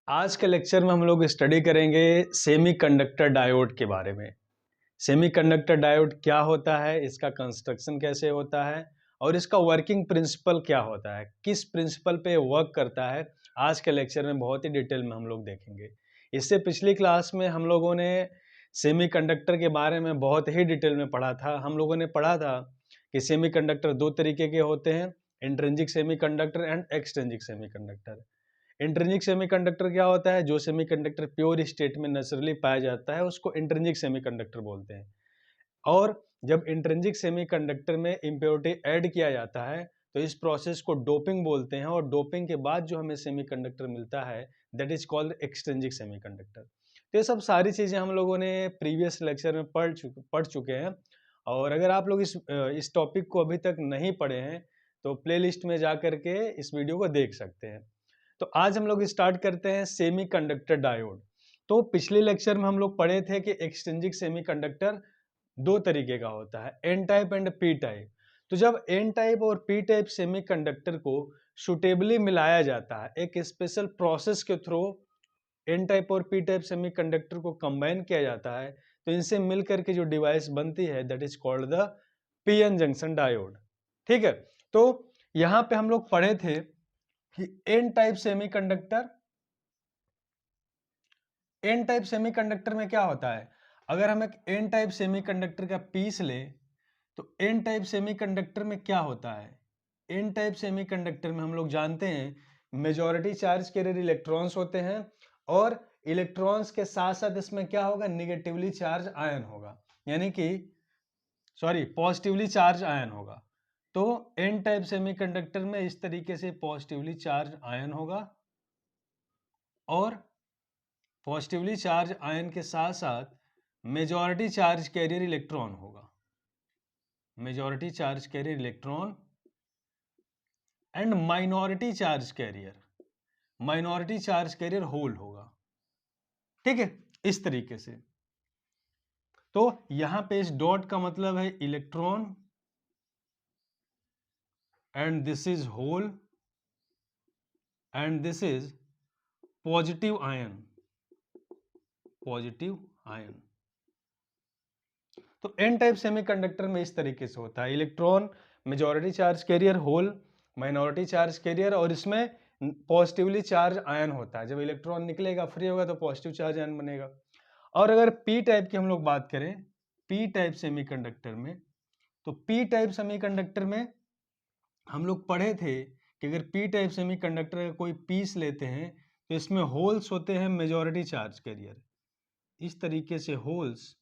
आज के लेक्चर में हम लोग स्टडी करेंगे सेमीकंडक्टर डायोड के बारे में। सेमीकंडक्टर डायोड क्या होता है, इसका कंस्ट्रक्शन कैसे होता है और इसका वर्किंग प्रिंसिपल क्या होता है, किस प्रिंसिपल पे वर्क करता है, आज के लेक्चर में बहुत ही डिटेल में हम लोग देखेंगे। इससे पिछली क्लास में हम लोगों ने सेमीकंडक्टर के बारे में बहुत ही डिटेल में पढ़ा था। हम लोगों ने पढ़ा था कि सेमीकंडक्टर दो तरीके के होते हैं, intrinsic semiconductor and extrinsic semiconductor. Intrinsic semiconductor क्या होता है? जो सेमीकंडक्टर प्योर स्टेट में नेचुरली पाया जाता है उसको इंट्रिंसिक सेमीकंडक्टर बोलते हैं। और जब इंट्रिंसिक सेमीकंडक्टर में इम्प्योरिटी ऐड किया जाता है तो इस प्रोसेस को डोपिंग बोलते हैं, और डोपिंग के बाद जो हमें सेमीकंडक्टर मिलता है that is called extrinsic semiconductor. तो ये सब सारी चीजें हम लोगों ने प्रीवियस लेक्चर में पढ़ चुके हैं। और अगर आप लोग इस टॉपिक को अभी तक नहीं पढ़े हैं तो प्लेलिस्ट में जा करके इस वीडियो को देख सकते हैं। तो आज हम लोग स्टार्ट करते हैं सेमीकंडक्टर डायोड। तो पिछले लेक्चर में हम लोग पढ़े थे कि एक्सट्रिंसिक सेमीकंडक्टर दो तरीके का होता है, N type and P type. तो जब एन टाइप और पी टाइप सेमीकंडक्टर को सुटेबली मिलाया जाता है एक स्पेशल प्रोसेस के थ्रू, एन टाइप और पी टाइप सेमीकंडक्टर को कंबाइन किया जाता है तो इनसे मिलकर के जो डिवाइस बनती है that is called the PN junction diode. ठीक है, तो यहां पे हम लोग पढ़े थे कि एन टाइप सेमीकंडक्टर में क्या होता है। अगर हम एक एन टाइप सेमीकंडक्टर का पीस ले तो एन टाइप सेमीकंडक्टर में क्या होता है? एन टाइप सेमीकंडक्टर में हम लोग जानते हैं मेजॉरिटी चार्ज कैरियर इलेक्ट्रॉन्स होते हैं, और इलेक्ट्रॉन्स के साथ साथ इसमें क्या होगा, निगेटिवली चार्ज आयन होगा, यानी कि पॉजिटिवली चार्ज आयन होगा। तो एन टाइप सेमीकंडक्टर में इस तरीके से पॉजिटिवली चार्ज आयन होगा, और पॉजिटिवली चार्ज आयन के साथ साथ मेजॉरिटी चार्ज कैरियर इलेक्ट्रॉन होगा, majority charge carrier electron and minority charge carrier hole होगा। ठीक है, इस तरीके से। तो यहां पे इस डॉट का मतलब है electron and this is hole and this is positive ion, तो एन टाइप सेमीकंडक्टर में इस तरीके से होता है, electron, majority charge carrier, hole, minority charge carrier, और इसमें पॉजिटिवली चार्ज आयन होता है। जब इलेक्ट्रॉन निकलेगा फ्री होगा तो पॉजिटिव चार्ज आयन बनेगा। और अगर पी टाइप की हम लोग बात करें, पी टाइप सेमीकंडक्टर में, तो पी टाइप सेमीकंडक्टर में हम लोग पढ़े थे कि अगर पी टाइप सेमीकंडक्टर का कोई पीस लेते हैं तो इसमें होल्स होते हैं मेजॉरिटी चार्ज कैरियर, इस तरीके से holes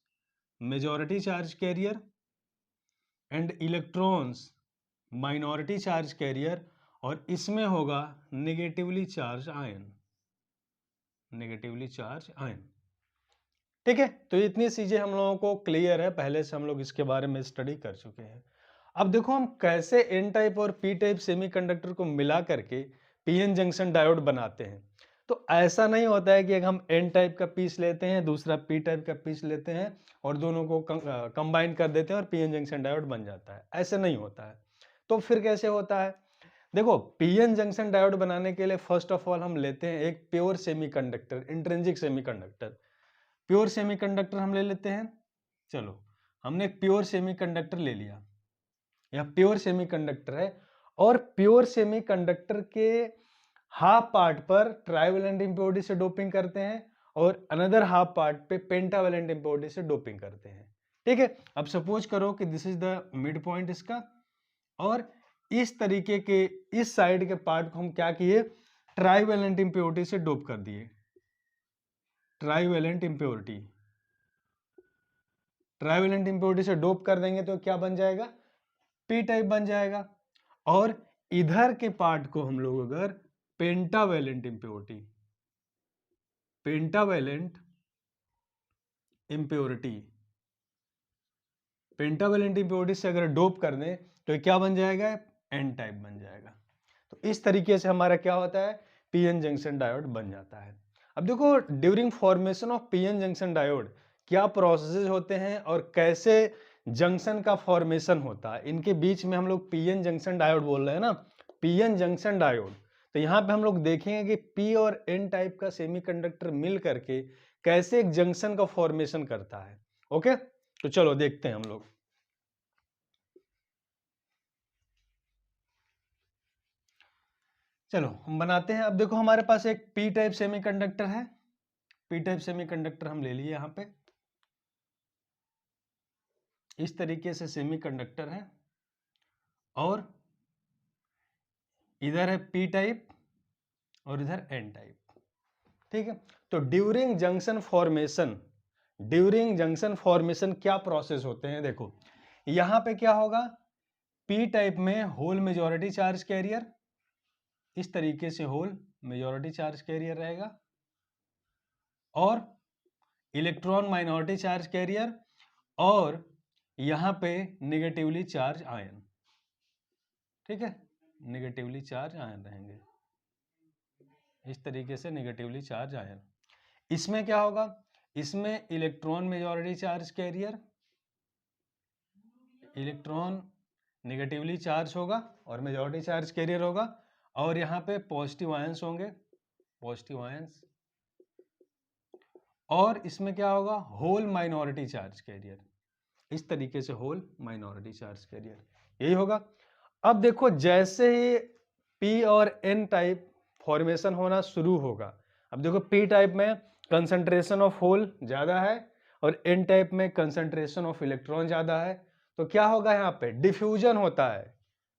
majority charge carrier and electrons minority charge carrier, और इसमें होगा नेगेटिवली चार्ज आयन, ठीक है। तो इतनी चीजें हम लोगों को क्लियर है, पहले से हम लोग इसके बारे में स्टडी कर चुके हैं। अब देखो हम कैसे एन टाइप और पी टाइप सेमीकंडक्टर को मिला करके पीएन जंक्शन डायोड बनाते हैं। तो ऐसा नहीं होता है कि अगर हम एन टाइप का पीस लेते हैं, दूसरा पी टाइप का पीस लेते हैं और दोनों को कंबाइन कर देते हैं और पीएन जंक्शन डायोड बन जाता है, ऐसे नहीं होता है। तो फिर कैसे होता है? देखो, पीएन जंक्शन डायोड बनाने के लिए फर्स्ट ऑफ ऑल हम लेते हैं एक pure semiconductor, intrinsic semiconductor. Pure semiconductor हम ले लेते हैं। चलो, हमने एक प्योर सेमीकंडक्टर ले लिया, यह प्योर सेमीकंडक्टर है, और प्योर सेमीकंडक्टर के हाफ पार्ट पर ट्राइवेलेंट इंप्योरिटी से डोपिंग करते हैं और अनदर हाफ पार्ट पे पेंटावेलेंट इंप्योरिटी से डोपिंग करते हैं। ठीक है, अब सपोज करो कि this is the mid point इसका, और इस तरीके के इस साइड के पार्ट को हम क्या किए, ट्राइवेलेंट इंप्योरिटी से डोप कर दिए। ट्राइवेलेंट इंप्योरिटी से डोप कर देंगे तो क्या बन जाएगा, पी टाइप बन जाएगा। और इधर के पार्ट को हम लोग अगर पेंटावेलेंट इंप्योरिटी से अगर डोप कर दें तो ये क्या बन जाएगा, एन टाइप बन जाएगा। तो इस तरीके से हमारा क्या होता है, पीएन जंक्शन डायोड बन जाता है। अब देखो, during formation of PN junction diode क्या प्रोसेसेस होते हैं और कैसे जंक्शन का फॉर्मेशन होता है, इनके बीच में हम लोग पीएन जंक्शन डायोड बोल रहे हैं ना, पीएन जंक्शन डायोड। तो यहाँ पे हम लोग देखेंगे कि पी और एन टाइप का सेमीकंडक्टर मिल करके कैसे एक जंक्शन का फॉर्मेशन करता है। ओके, तो चलो देखते हैं हम लोग। चलो हम बनाते हैं। अब देखो हमारे पास एक पी टाइप सेमीकंडक्टर है। पी टाइप सेमीकंडक्टर हम ले लिए यहाँ पे। इस तरीके से सेमीकंडक्टर है और इधर है पी टाइप और इधर एन टाइप। ठीक है, तो ड्यूरिंग जंक्शन फॉर्मेशन क्या प्रोसेस होते हैं, देखो यहां पे क्या होगा, पी टाइप में होल मेजॉरिटी चार्ज कैरियर, इस तरीके से होल मेजॉरिटी चार्ज कैरियर रहेगा, और इलेक्ट्रॉन माइनॉरिटी चार्ज कैरियर, और यहां पे निगेटिवली चार्ज आयन। ठीक है, निगेटिवली चार्ज आयन रहेंगे, इस तरीके से निगेटिवली चार्ज आयन। इसमें क्या होगा, इसमें electron majority charge carrier, electron negatively charge होगा और मेजॉरिटी चार्ज कैरियर होगा, और यहाँ पे पॉजिटिव आयंस होंगे, पॉजिटिव आयंस, और इसमें क्या होगा, होल माइनॉरिटी चार्ज कैरियर, इस तरीके से होल माइनॉरिटी चार्ज कैरियर, यही होगा। अब देखो जैसे ही पी और एन टाइप फॉर्मेशन होना शुरू होगा, अब देखो पी टाइप में कंसंट्रेशन ऑफ होल ज्यादा है और एन टाइप में कंसंट्रेशन ऑफ इलेक्ट्रॉन ज्यादा है, तो क्या होगा, यहाँ पे डिफ्यूजन होता है।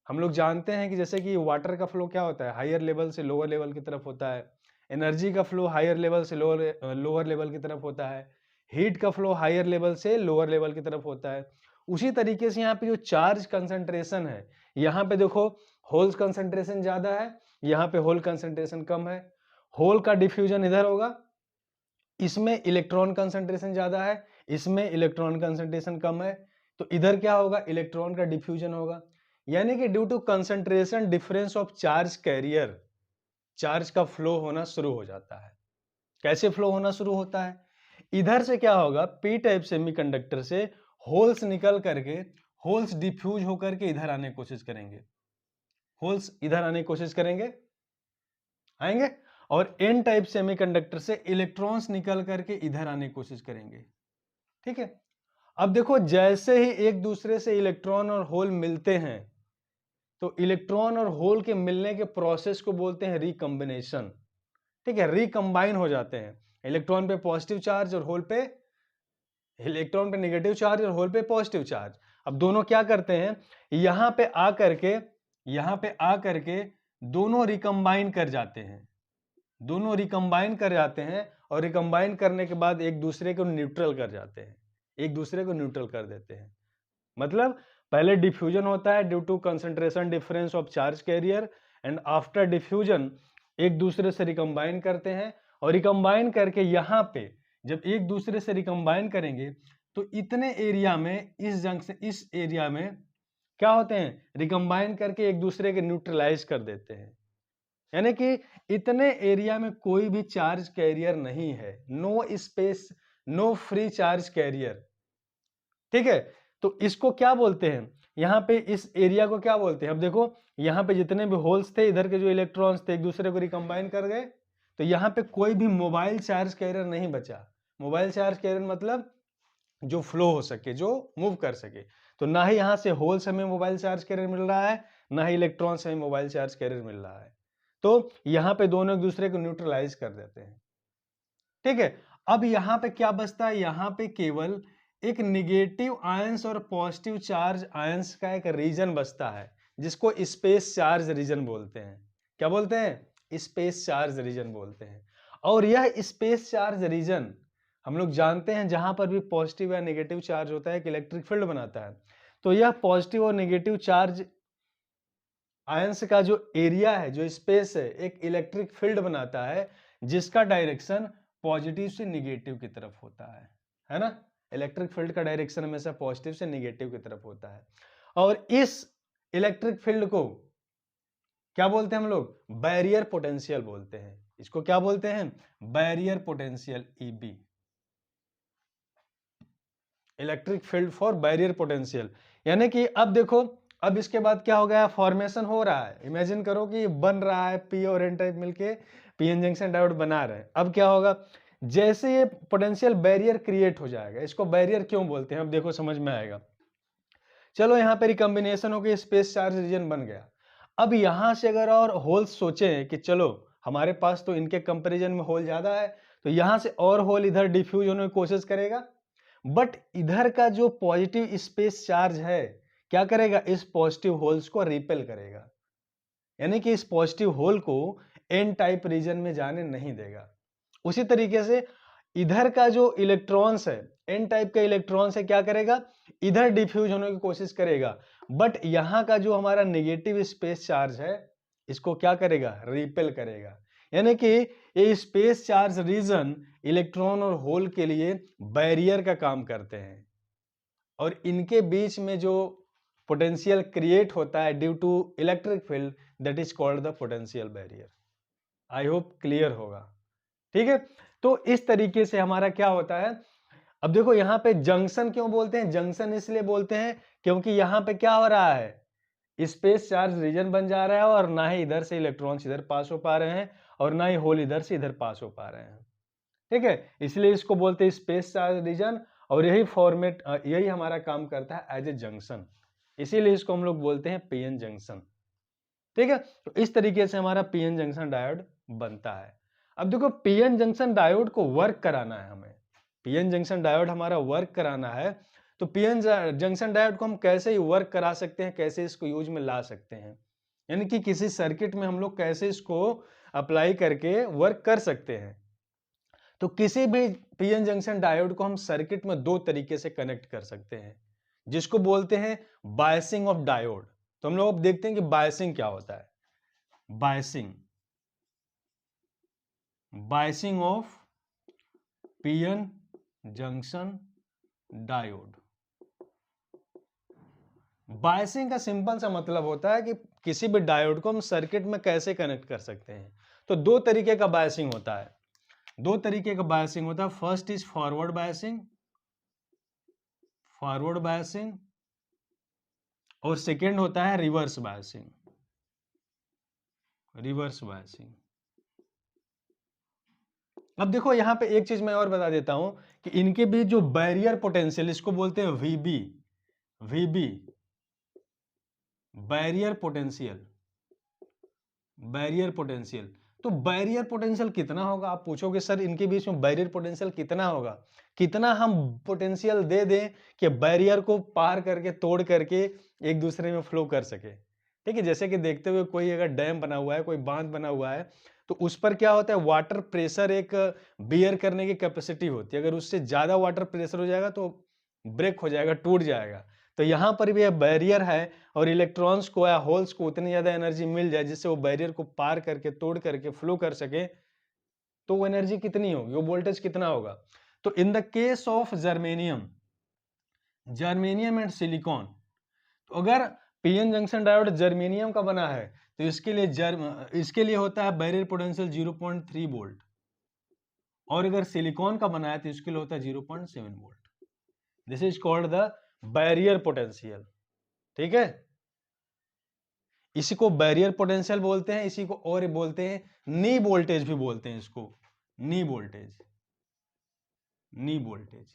हम लोग जानते हैं कि जैसे कि वाटर का फ्लो क्या होता है, हायर लेवल से लोअर लेवल की तरफ होता है, एनर्जी का फ्लो हायर लेवल से लोअर लेवल की तरफ होता है, हीट का फ्लो हायर लेवल से लोअर लेवल की तरफ होता है। उसी तरीके से यहाँ पे जो चार्ज कंसंट्रेशन है, यहाँ पे देखो होल्स कंसंट्रेशन ज्यादा है, यहाँ पे होल कंसंट्रेशन कम है, होल का डिफ्यूजन इधर होगा, इसमें इलेक्ट्रॉन कंसंट्रेशन ज्यादा है, इसमें इलेक्ट्रॉन कंसंट्रेशन कम है, तो इधर क्या होगा, इलेक्ट्रॉन का डिफ्यूजन होगा। यानी कि due to concentration difference of charge carrier, charge का फ्लो होना शुरू हो जाता है। कैसे फ्लो होना शुरू होता है, इधर से क्या होगा, पी टाइप सेमीकंडक्टर से होल्स निकल करके, होल्स डिफ्यूज होकर के इधर आने की कोशिश करेंगे, होल्स इधर आने की कोशिश करेंगे, आएंगे, और एन टाइप सेमीकंडक्टर से इलेक्ट्रॉन्स निकल करके इधर आने की कोशिश करेंगे। ठीक है, अब देखो जैसे ही एक दूसरे से इलेक्ट्रॉन और होल मिलते हैं, तो इलेक्ट्रॉन और होल के मिलने के प्रोसेस को बोलते हैं रिकंबिनेशन। ठीक है, रिकंबाइन हो जाते हैं, इलेक्ट्रॉन पे पॉजिटिव चार्ज और होल पे, इलेक्ट्रॉन पे नेगेटिव चार्ज और होल पे पॉजिटिव चार्ज। अब दोनों क्या करते हैं, यहां पे आ करके दोनों रिकंबाइन कर जाते हैं, दोनों रिकंबाइन कर जाते हैं, और रिकंबाइन करने के बाद एक दूसरे को न्यूट्रल कर जाते हैं, एक दूसरे को न्यूट्रल कर देते हैं। मतलब पहले डिफ्यूजन होता है due to concentration difference of charge carrier, and after diffusion एक दूसरे से रिकंबाइन करते हैं, और रिकंबाइन करके यहां पे जब एक दूसरे से रिकंबाइन करेंगे तो इतने एरिया में, इस जंक्शन, इस एरिया में क्या होते हैं, रिकंबाइन करके एक दूसरे के न्यूट्रलाइज कर देते हैं। यानी कि इतने एरिया में कोई भी चार्ज कैरियर नहीं है, no space, no free charge carrier. ठीक है, तो इसको क्या बोलते हैं, यहाँ पे इस एरिया को क्या बोलते हैं, अब देखो यहाँ पे जितने भी होल्स थे, इधर के जो इलेक्ट्रॉन्स थे एक दूसरे को रिकंबाइन कर गए, तो यहाँ पे कोई भी मोबाइल चार्ज कैरियर नहीं बचा। मोबाइल चार्ज कैरियर मतलब जो फ्लो हो सके, जो मूव कर सके। तो ना ही यहाँ से होल से हमें मोबाइल चार्ज कैरियर मिल रहा है, ना ही इलेक्ट्रॉन से हमें मोबाइल चार्ज कैरियर मिल रहा है, तो यहाँ पे दोनों एक दूसरे को न्यूट्रलाइज कर देते हैं। ठीक है, अब यहाँ पे क्या बचता है, यहाँ पे केवल एक निगेटिव आयंस और पॉजिटिव चार्ज आयंस का एक रीजन बचता है, जिसको स्पेस चार्ज रीजन बोलते हैं। क्या बोलते हैं, स्पेस चार्ज रीजन बोलते हैं। और यह स्पेस चार्ज रीजन हम लोग जानते हैं, जहां पर भी पॉजिटिव या नेगेटिव चार्ज होता है, एक इलेक्ट्रिक फील्ड बनाता है। तो यह पॉजिटिव और नेगेटिव चार्ज आयंस का जो एरिया है, जो स्पेस है, एक इलेक्ट्रिक फील्ड बनाता है, जिसका डायरेक्शन पॉजिटिव से निगेटिव की तरफ होता है ना। इलेक्ट्रिक फील्ड का डायरेक्शन हमेशा पॉजिटिव से निगेटिव की तरफ होता है, और इस इलेक्ट्रिक फील्ड को क्या बोलते हैं हम लोग, बैरियर पोटेंशियल बोलते हैं। इसको क्या बोलते हैं, barrier potential, EB, electric field for barrier potential. यानी कि अब देखो अब इसके बाद क्या हो गया, फॉर्मेशन हो रहा है, इमेजिन करो कि बन रहा है, पी और एन टाइप मिलके पीएन जंक्शन डायोड बना रहे हैं। अब क्या होगा, जैसे ये पोटेंशियल बैरियर क्रिएट हो जाएगा, इसको बैरियर क्यों बोलते हैं अब देखो समझ में आएगा। चलो यहाँ पे रिकॉम्बिनेशन हो गई, स्पेस चार्ज रीजन बन गया। अब यहां से अगर और होल्स सोचे कि चलो हमारे पास तो इनके कंपैरिजन में होल ज्यादा है, तो यहां से और होल इधर डिफ्यूज होने की कोशिश करेगा, बट इधर का जो पॉजिटिव स्पेस चार्ज है क्या करेगा, इस पॉजिटिव होल्स को रिपेल करेगा, यानी कि इस पॉजिटिव होल को एन टाइप रीजन में जाने नहीं देगा। उसी तरीके से इधर का जो इलेक्ट्रॉन्स है, एन टाइप का इलेक्ट्रॉन्स है, क्या करेगा, इधर डिफ्यूज होने की कोशिश करेगा, बट यहां का जो हमारा नेगेटिव स्पेस चार्ज है इसको क्या करेगा, रिपेल करेगा। यानी कि ये स्पेस चार्ज रीजन इलेक्ट्रॉन और होल के लिए बैरियर का काम करते हैं, और इनके बीच में जो पोटेंशियल क्रिएट होता है due to electric field, that is called the potential barrier. I hope clear होगा, ठीक है। तो इस तरीके से हमारा क्या होता है, अब देखो यहां पे जंक्शन क्यों बोलते हैं, जंक्शन इसलिए बोलते हैं क्योंकि यहां पे क्या हो रहा है, स्पेस चार्ज रीजन बन जा रहा है, और ना ही इधर से इलेक्ट्रॉन्स इधर पास हो पा रहे हैं और ना ही होल इधर से इधर पास हो पा रहे हैं, ठीक है। इसलिए इसको बोलते हैं स्पेस चार्ज रीजन, और यही फॉर्मेट, यही हमारा काम करता है एज ए जंक्शन, इसीलिए इसको हम लोग बोलते हैं पीएन जंक्शन, ठीक है। तो इस तरीके से हमारा पीएन जंक्शन डायोड बनता है। अब देखो पीएन जंक्शन डायोड को वर्क कराना है हमें, पीएन जंक्शन डायोड हमारा वर्क कराना है, तो पीएन जंक्शन डायोड को हम कैसे ही वर्क करा सकते हैं, कैसे इसको यूज में ला सकते हैं, यानी कि किसी सर्किट में हम लोग कैसे इसको अप्लाई करके वर्क कर सकते हैं। तो किसी भी पीएन जंक्शन डायोड को हम सर्किट में दो तरीके से कनेक्ट कर सकते हैं, जिसको बोलते हैं बायसिंग ऑफ डायोड। तो हम लोग अब देखते हैं कि बायसिंग क्या होता है। Biasing, biasing of PN junction diode. Biasing का सिंपल सा मतलब होता है कि किसी भी डायोड को हम सर्किट में कैसे कनेक्ट कर सकते हैं। तो दो तरीके का बायसिंग होता है, दो तरीके का बायसिंग होता है। First is forward biasing, forward biasing, और सेकेंड होता है रिवर्स बायसिंग, रिवर्स बायसिंग। अब देखो यहां पे एक चीज मैं और बता देता हूं कि इनके बीच जो बैरियर पोटेंशियल, इसको बोलते हैं वीबी, वीबी बैरियर पोटेंशियल, बैरियर पोटेंशियल। तो बैरियर पोटेंशियल कितना होगा, आप पूछोगे सर इनके बीच में बैरियर पोटेंशियल कितना होगा, कितना हम पोटेंशियल दे दें कि बैरियर को पार करके तोड़ करके एक दूसरे में फ्लो कर सके, ठीक है। जैसे कि देखते हुए कोई अगर डैम बना हुआ है, कोई बांध बना हुआ है, तो उस पर क्या होता है, वाटर प्रेशर एक बियर करने की कैपेसिटी होती है, अगर उससे ज्यादा वाटर प्रेशर हो जाएगा तो ब्रेक हो जाएगा, टूट जाएगा। तो यहां पर भी बैरियर है, और इलेक्ट्रॉन्स को या होल्स को उतनी ज्यादा एनर्जी मिल जाए जिससे वो बैरियर को पार करके तोड़ करके फ्लो कर सके, तो वो एनर्जी कितनी होगी, वो वोल्टेज कितना होगा। तो in the case of germanium, germanium and silicon, तो अगर पीएन जंक्शन डायोड जर्मेनियम का बना है तो इसके लिए होता है बैरियर पोटेंशियल 0.3 वोल्ट, और अगर सिलिकॉन का बना है तो इसके लिए होता है 0.7 volt. This is called the barrier potential, ठीक है। इसी को बैरियर पोटेंशियल बोलते हैं, इसी को और बोलते हैं नी वोल्टेज भी बोलते हैं, इसको नी वोल्टेज, नी वोल्टेज,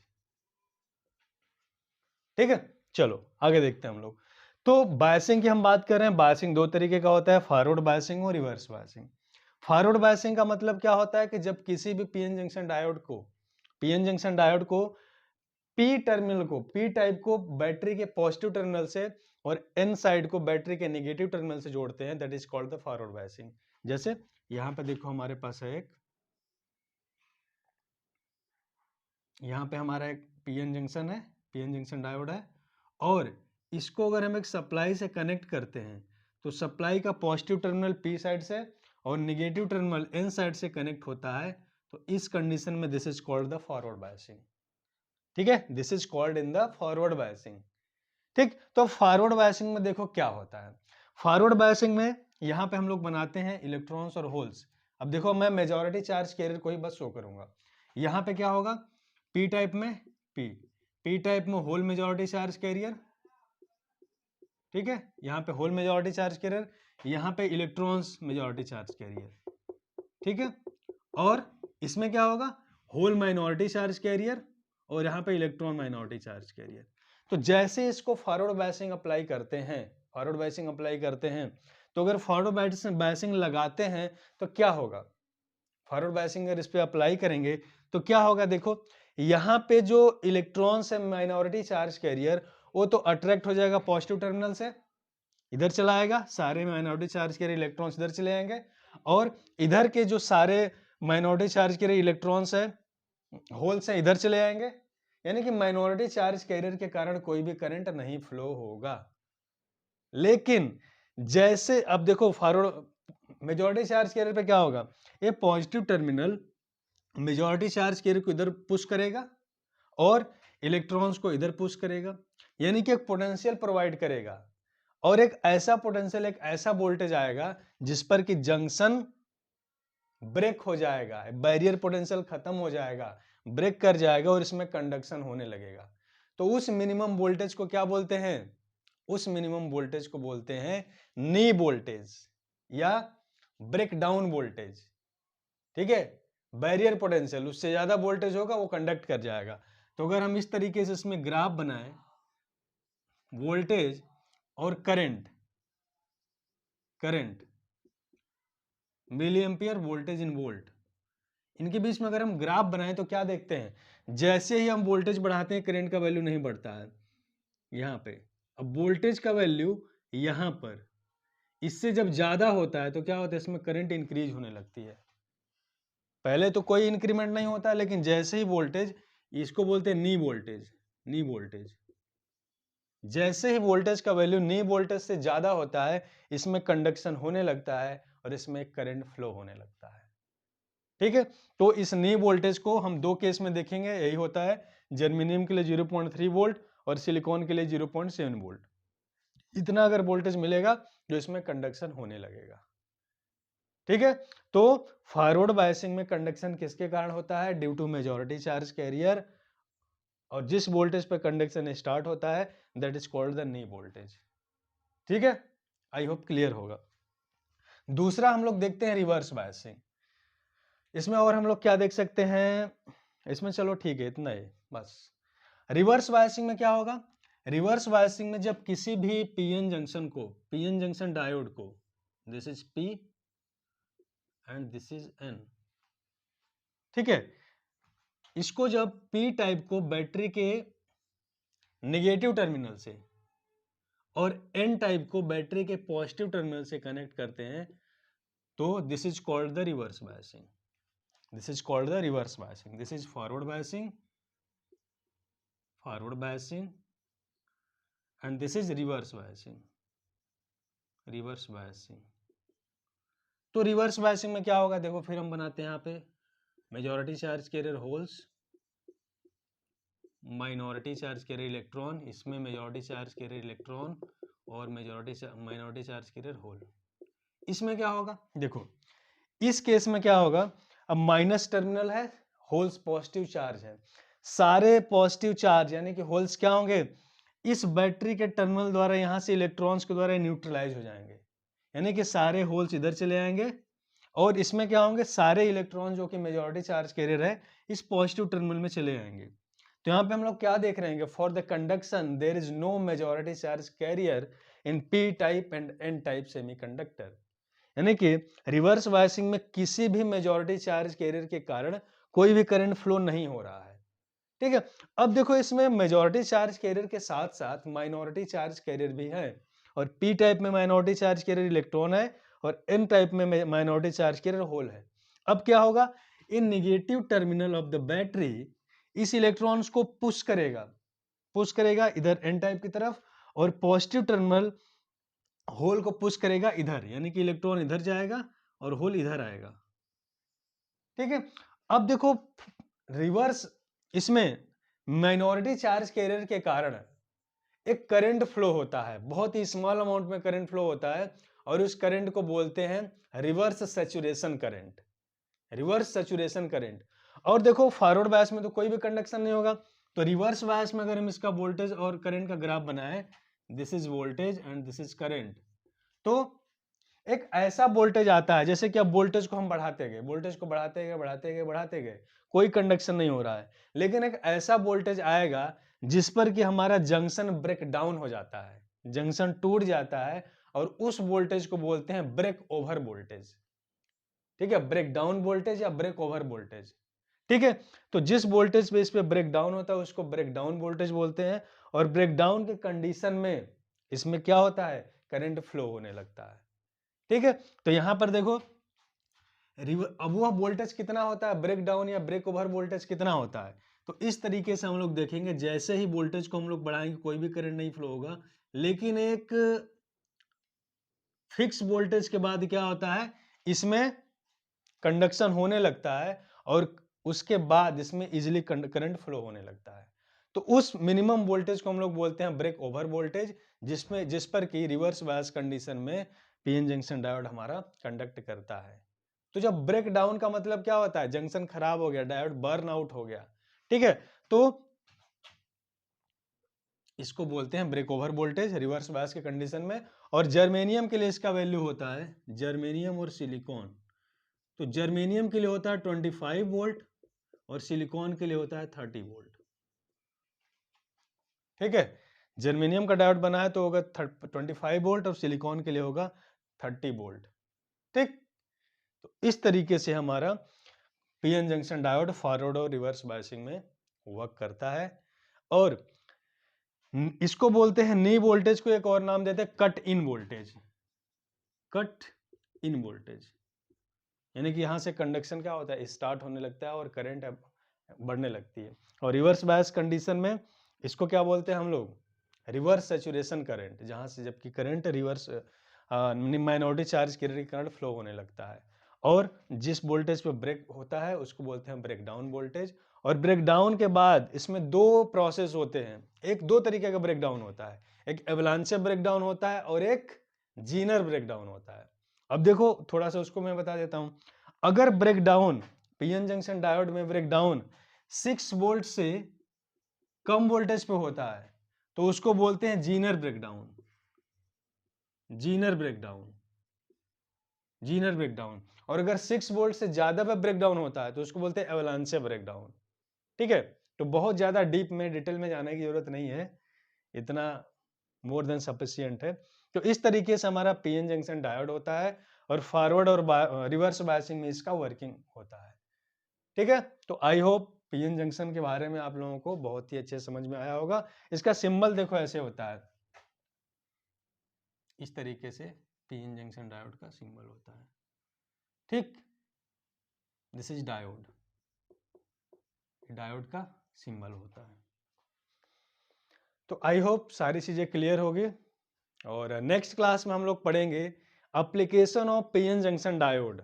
ठीक है। चलो आगे देखते हैं हम लोग। तो बायसिंग की हम बात कर रहे हैं, बायसिंग दो तरीके का होता है, फॉरवर्ड बायसिंग और रिवर्स बायसिंग। फॉरवर्ड बायसिंग का मतलब क्या होता है कि जब किसी भी पीएन जंक्शन डायोड को, पीएन जंक्शन डायोड को पी टर्मिनल को, पी टाइप को बैटरी के पॉजिटिव टर्मिनल से और एन साइड को बैटरी के नेगेटिव टर्मिनल से जोड़ते हैं, that is called the forward biasing. जैसे यहां पे देखो हमारे पास है एक, यहां पे हमारा एक पीएन जंक्शन है, पीएन जंक्शन डायोड है, और इसको अगर हम एक सप्लाई से कनेक्ट करते हैं तो सप्लाई का पॉजिटिव टर्मिनल पी साइड से और नेगेटिव टर्मिनल एन साइड से कनेक्ट होता है, तो इस कंडीशन में this is called the forward biasing, ठीक है। This is called in the forward biasing, ठीक। तो फॉरवर्ड बायसिंग में देखो क्या होता है, फॉरवर्ड बायसिंग में यहां पे हम लोग बनाते हैं इलेक्ट्रॉन्स और होल्स। अब देखो मैं मेजॉरिटी चार्ज कैरियर को ही बस शो करूंगा। यहां पे क्या होगा, पी टाइप में पी, पी टाइप में होल मेजॉरिटी चार्ज कैरियर, ठीक है, यहाँ पे होल मेजॉरिटी चार्ज कैरियर, यहाँ पे इलेक्ट्रॉन्स मेजॉरिटी चार्ज कैरियर, ठीक है। और इसमें क्या होगा, होल माइनॉरिटी चार्ज कैरियर और यहाँ पे इलेक्ट्रॉन माइनॉरिटी चार्ज कैरियर। तो जैसे इसको फॉरवर्ड बायसिंग अप्लाई करते हैं, फॉरवर्ड बायसिंग अप्लाई करते हैं, तो अगर फॉरवर्ड बायसिंग लगाते हैं तो क्या होगा, फॉरवर्ड बायसिंग अगर इस पे अप्लाई करेंगे तो क्या होगा, देखो यहाँ पे जो इलेक्ट्रॉन्स है माइनॉरिटी चार्ज कैरियर, वो तो अट्रैक्ट हो जाएगा पॉजिटिव टर्मिनल से, इधर चला आएगा, सारे माइनॉरिटी चार्ज कैरियर इलेक्ट्रॉन्स इधर चले आएंगे, और इधर के जो सारे माइनॉरिटी चार्ज कैरियर इलेक्ट्रॉन्स है, होल्स है, इधर चले आएंगे। यानी कि माइनॉरिटी चार्ज कैरियर के कारण कोई भी करंट नहीं फ्लो होगा। लेकिन जैसे अब देखो फॉरवर्ड मेजॉरिटी चार्ज कैरियर पे क्या होगा, ये positive terminal majority charge career को इधर पुश करेगा और इलेक्ट्रॉन्स को इधर पुश करेगा, यानी कि एक पोटेंशियल प्रोवाइड करेगा, और एक ऐसा पोटेंशियल, एक ऐसा वोल्टेज आएगा जिस पर कि जंक्शन ब्रेक हो जाएगा, बैरियर पोटेंशियल खत्म हो जाएगा, ब्रेक कर जाएगा और इसमें कंडक्शन होने लगेगा। तो उस मिनिमम वोल्टेज को क्या बोलते हैं, उस मिनिमम वोल्टेज को बोलते हैं नी वोल्टेज या ब्रेक डाउन वोल्टेज, ठीक है। बैरियर पोटेंशियल उससे ज्यादा वोल्टेज होगा, वो कंडक्ट कर जाएगा। तो अगर हम इस तरीके से इसमें ग्राफ बनाएं, वोल्टेज और करंट, मिली एम्पियर वोल्टेज इन वोल्ट, इनके बीच में अगर हम ग्राफ बनाएं तो क्या देखते हैं, जैसे ही हम वोल्टेज बढ़ाते हैं करंट का वैल्यू नहीं बढ़ता है यहाँ पे। अब वोल्टेज का वैल्यू यहाँ पर, इससे जब ज्यादा होता है तो क्या होता है, इसमें करंट इंक्रीज होने लगती है। पहले तो कोई इंक्रीमेंट नहीं होता, लेकिन जैसे ही वोल्टेज, इसको बोलते हैं नी वोल्टेज, नी वोल्टेज, जैसे ही वोल्टेज का वैल्यू नी वोल्टेज से ज्यादा होता है, इसमें कंडक्शन होने लगता है और इसमें करंट फ्लो होने लगता है, ठीक है। तो इस नी वोल्टेज को हम दो केस में देखेंगे, यही होता है जर्मेनियम के लिए 0.3 वोल्ट और सिलिकॉन के लिए 0.7 वोल्ट। इतना अगर वोल्टेज मिलेगा जो इसमें कंडक्शन होने लगेगा, ठीक है। तो फॉरवर्ड बायसिंग में कंडक्शन किसके कारण होता है, due to majority charge carrier, और जिस वोल्टेज पे कंडक्शन स्टार्ट होता है that is called the knee voltage, ठीक है। आई होप क्लियर होगा। दूसरा हम लोग देखते हैं रिवर्स बायसिंग। इसमें और हम लोग क्या देख सकते हैं, इसमें चलो ठीक है इतना ही बस। रिवर्स बायसिंग में क्या होगा, रिवर्स बायसिंग में जब किसी भी पीएन जंक्शन को, पीएन जंक्शन डायोड को, this is P and this is an, ठीक है, इसको जब पी टाइप को बैटरी के नेगेटिव टर्मिनल से और एन टाइप को बैटरी के पॉजिटिव टर्मिनल से कनेक्ट करते हैं, तो this is called the reverse biasing, this is called the reverse biasing. This is forward biasing, and this is reverse biasing, reverse biasing. तो reverse biasing में क्या होगा, देखो फिर हम बनाते हैं यहाँ पे majority charge career holes, minority charge carrier electron, इसमें मेजॉरिटी चार्ज कैरियर इलेक्ट्रॉन और माइनॉरिटी चार्ज कैरियर होल। इसमें क्या होगा, देखो इस केस में क्या होगा, अब माइनस टर्मिनल है, होल्स पॉजिटिव चार्ज है, सारे पॉजिटिव चार्ज यानी कि होल्स क्या होंगे, इस बैटरी के टर्मिनल द्वारा यहां से इलेक्ट्रॉन्स के द्वारा न्यूट्रलाइज हो जाएंगे, यानी कि सारे होल्स इधर चले आएंगे, और इसमें क्या होंगे, सारे इलेक्ट्रॉन जो कि मेजॉरिटी चार्ज कैरियर है इस पॉजिटिव टर्मिनल में चले आएंगे। तो यहाँ पे हम लोग क्या देख रहे हैं, for the conduction there is no majority charge carrier in P type and N type semiconductor, यानी कि रिवर्स बायसिंग में किसी भी मेजॉरिटी चार्ज कैरियर के कारण कोई भी करंट फ्लो नहीं हो रहा है, ठीक है। अब देखो इसमें मेजॉरिटी चार्ज कैरियर के साथ साथ माइनॉरिटी चार्ज कैरियर भी है, और पी टाइप में माइनॉरिटी चार्ज कैरियर इलेक्ट्रॉन है और एन टाइप में माइनॉरिटी चार्ज कैरियर होल है। अब क्या होगा, इन negative terminal of the battery इस इलेक्ट्रॉन्स को पुश करेगा इधर एन टाइप की तरफ, और पॉजिटिव टर्मिनल होल को पुश करेगा इधर, यानी कि इलेक्ट्रॉन इधर जाएगा और होल इधर आएगा, ठीक है। अब देखो रिवर्स, इसमें माइनॉरिटी चार्ज कैरियर के कारण एक करंट फ्लो होता है, बहुत ही स्मॉल अमाउंट में करंट फ्लो होता है, और उस करंट को बोलते हैं reverse saturation current, reverse saturation current. और देखो फॉरवर्ड बायस में तो कोई भी कंडक्शन नहीं होगा, तो रिवर्स बायस में अगर हम इसका वोल्टेज और करंट का ग्राफ बनाएं, this is voltage and this is current. तो एक ऐसा वोल्टेज आता है, जैसे कि अब वोल्टेज को हम बढ़ाते गए, वोल्टेज को बढ़ाते गए बढ़ाते गए बढ़ाते गए, कोई कंडक्शन नहीं हो रहा है, लेकिन एक ऐसा वोल्टेज आएगा जिस पर कि हमारा जंक्शन ब्रेक डाउन हो जाता है, जंक्शन टूट जाता है, और उस वोल्टेज को बोलते हैं ब्रेक ओवर वोल्टेज। ठीक है, ब्रेक डाउन वोल्टेज या ब्रेक ओवर वोल्टेज। ठीक है, तो जिस वोल्टेज बेस पे ब्रेक डाउन होता है उसको ब्रेक डाउन वोल्टेज बोलते हैं, और ब्रेक डाउन के कंडीशन में इसमें क्या होता है, करंट फ्लो होने लगता है। ठीक है, तो यहां पर देखो अब वह वोल्टेज कितना होता है, ब्रेक डाउन या ब्रेक ओवर वोल्टेज कितना होता है। तो इस तरीके से हम लोग देखेंगे, जैसे ही वोल्टेज को हम लोग बढ़ाएंगे कोई भी करंट नहीं फ्लो होगा, लेकिन एक फिक्स वोल्टेज के बाद क्या होता है, इसमें कंडक्शन होने लगता है, और उसके बाद इसमें इजिली करंट फ्लो होने लगता है। तो उस मिनिमम वोल्टेज को हम लोग बोलते हैं ब्रेक ओवर वोल्टेज, जिस पर कि रिवर्स बायस कंडीशन में पीएन जंक्शन डायोड हमारा कंडक्ट करता है। तो जब ब्रेक डाउन का मतलब क्या होता है, जंक्शन खराब हो गया, डायोड बर्न आउट हो गया। ठीक है, तो इसको बोलते हैं break over voltage reverse bias के कंडीशन में। और जर्मेनियम के लिए इसका वैल्यू होता है, जर्मेनियम और सिलिकॉन, तो जर्मेनियम के लिए होता है 25 वोल्ट और सिलिकॉन के लिए होता है 30 वोल्ट। ठीक है, जर्मेनियम का डायोड बना है तो होगा 25 वोल्ट और सिलिकॉन के लिए होगा 30 वोल्ट। ठीक, तो इस तरीके से हमारा पीएन जंक्शन डायोड फॉरवर्ड और रिवर्स बायसिंग में वर्क करता है। और इसको बोलते हैं नी वोल्टेज को एक और नाम देते हैं cut in voltage, cut in voltage, यानी कि यहां से कंडक्शन क्या होता है, स्टार्ट होने लगता है और करंट बढ़ने लगती है। और रिवर्स बायस कंडीशन में इसको क्या बोलते हैं हम लोग, रिवर्स सैचुरेशन करंट, जहां से जबकि current reverse minority charge current flow होने लगता है। और जिस वोल्टेज पे ब्रेक होता है उसको बोलते हैं ब्रेक डाउन वोल्टेज। और ब्रेक डाउन के बाद इसमें दो प्रोसेस होते हैं, एक दो तरीके का ब्रेक डाउन होता है, एक एवलांचे ब्रेक डाउन होता है और एक जीनर ब्रेक डाउन होता है। अब देखो थोड़ा सा उसको मैं बता देता हूं। अगर break down PN junction diode में ब्रेक डाउन 6 वोल्ट से कम वोल्टेज पे होता है तो उसको बोलते हैं Zener breakdown, Zener breakdown, Zener breakdown. और अगर 6 वोल्ट से ज्यादा पे ब्रेकडाउन होता है तो उसको बोलते हैं एवलांचे ब्रेकडाउन। ठीक है, तो बहुत ज्यादा डीप में डिटेल में जाने की जरूरत नहीं है, इतना मोर देन सफिशिएंट है। तो इस तरीके से हमारा पीएन जंक्शन डायोड होता है और फॉरवर्ड और रिवर्स बायसिंग में इसका वर्किंग होता है। ठीक है, तो आई होप पीएन जंक्शन के बारे में आप लोगों को बहुत ही अच्छे समझ में आया होगा। इसका सिंबल देखो ऐसे होता है, इस तरीके से पीएन जंक्शन डायोड का सिंबल होता है। ठीक, दिस इज डायोड, डायोड का सिंबल होता है। तो आई होप सारी चीजें क्लियर होगी। और नेक्स्ट क्लास में हम लोग पढ़ेंगे application of PN junction diode.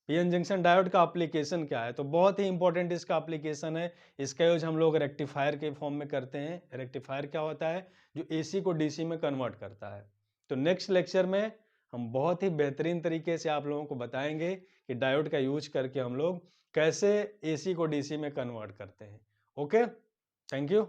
PN junction diode का एप्लीकेशन क्या है, तो बहुत ही इंपॉर्टेंट इसका एप्लीकेशन है। इसका यूज हम लोग रेक्टिफायर के फॉर्म में करते हैं। रेक्टिफायर क्या होता है, जो एसी को डीसी में कन्वर्ट करता है। तो नेक्स्ट लेक्चर में हम बहुत ही बेहतरीन तरीके से आप लोगों को बताएंगे कि डायोड का यूज करके हम लोग कैसे एसी को डीसी में कन्वर्ट करते हैं। Okay, thank you.